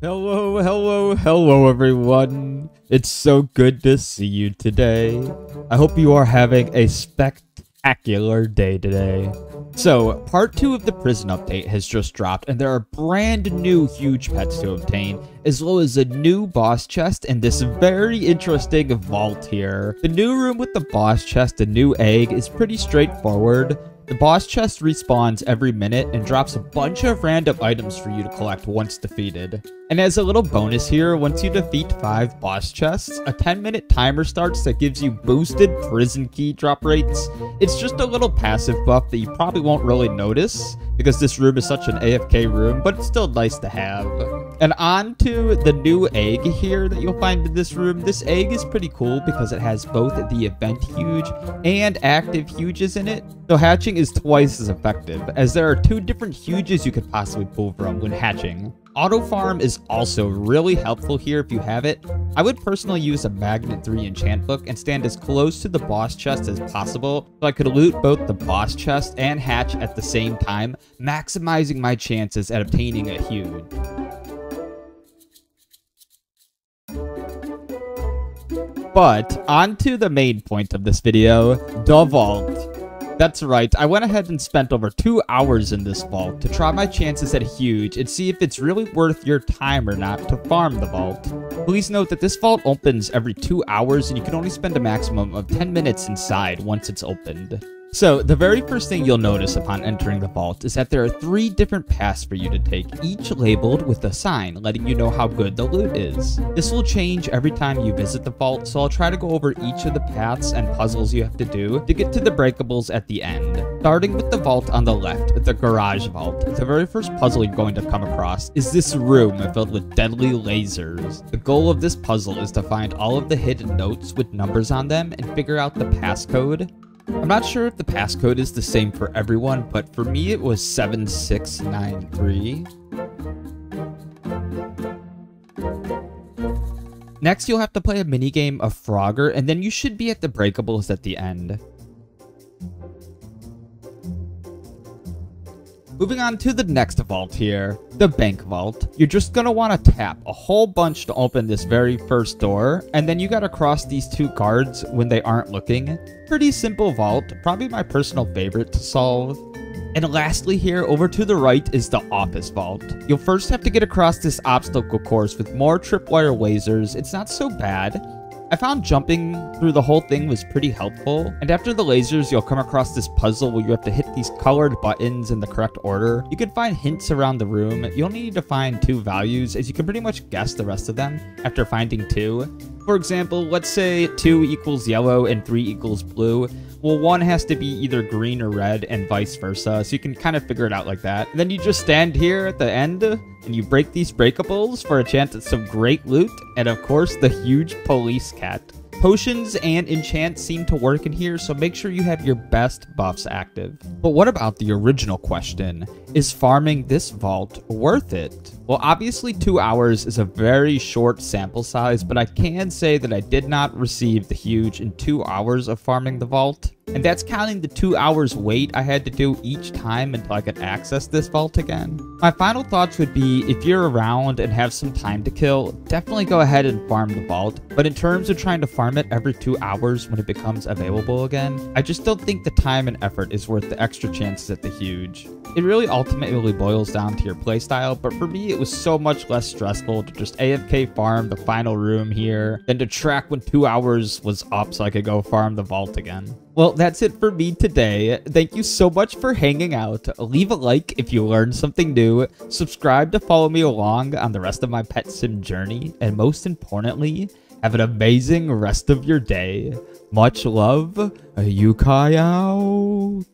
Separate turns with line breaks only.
Hello everyone. It's so good to see you today. I hope you are having a spectacular day today. So, part 2 of the prison update has just dropped, and there are brand new huge pets to obtain, as well as a new boss chest and this very interesting vault here. The new room with the boss chest and new egg is pretty straightforward. The boss chest respawns every minute and drops a bunch of random items for you to collect once defeated. And as a little bonus here, once you defeat 5 boss chests, a 10-minute timer starts that gives you boosted prison key drop rates. It's just a little passive buff that you probably won't really notice, because this room is such an AFK room, but it's still nice to have. And on to the new egg here that you'll find in this room. This egg is pretty cool because it has both the event huge and active huges in it. So hatching is twice as effective, as there are 2 different huges you could possibly pull from when hatching. Auto farm is also really helpful here if you have it. I would personally use a Magnet 3 enchant book and stand as close to the boss chest as possible so I could loot both the boss chest and hatch at the same time, maximizing my chances at obtaining a huge. But on to the main point of this video, the vault. That's right, I went ahead and spent over 2 hours in this vault to try my chances at a huge and see if it's really worth your time or not to farm the vault. Please note that this vault opens every 2 hours and you can only spend a maximum of 10 minutes inside once it's opened. So, the very first thing you'll notice upon entering the vault is that there are 3 different paths for you to take, each labeled with a sign letting you know how good the loot is. This will change every time you visit the vault, so I'll try to go over each of the paths and puzzles you have to do to get to the breakables at the end. Starting with the vault on the left, the garage vault, the very first puzzle you're going to come across is this room filled with deadly lasers. The goal of this puzzle is to find all of the hidden notes with numbers on them and figure out the passcode. I'm not sure if the passcode is the same for everyone, but for me it was 7693. Next, you'll have to play a minigame of Frogger, and then you should be at the breakables at the end. Moving on to the next vault here, the bank vault. You're just going to want to tap a whole bunch to open this very first door, and then you got to cross these 2 guards when they aren't looking. Pretty simple vault, probably my personal favorite to solve. And lastly here, over to the right is the office vault. You'll first have to get across this obstacle course with more tripwire lasers. It's not so bad. I found jumping through the whole thing was pretty helpful, and after the lasers, you'll come across this puzzle where you have to hit these colored buttons in the correct order. You can find hints around the room. You'll need to find 2 values, as you can pretty much guess the rest of them after finding 2. For example, let's say 2 equals yellow and 3 equals blue. Well, 1 has to be either green or red and vice versa, so you can kind of figure it out like that. And then you just stand here at the end and you break these breakables for a chance at some great loot, and of course the huge police cat. Potions and enchants seem to work in here, so make sure you have your best buffs active. But what about the original question? Is farming this vault worth it? Well, obviously 2 hours is a very short sample size, but I can say that I did not receive the huge in 2 hours of farming the vault. And that's counting the 2 hours wait I had to do each time until I could access this vault again. My final thoughts would be, if you're around and have some time to kill, definitely go ahead and farm the vault. But in terms of trying to farm it every 2 hours when it becomes available again, I just don't think the time and effort is worth the extra chances at the huge. It really ultimately boils down to your playstyle, but for me it was so much less stressful to just AFK farm the final room here than to track when 2 hours was up so I could go farm the vault again. Well, that's it for me today. Thank you so much for hanging out. Leave a like if you learned something new. Subscribe to follow me along on the rest of my pet sim journey. And most importantly, have an amazing rest of your day. Much love. Yukai out.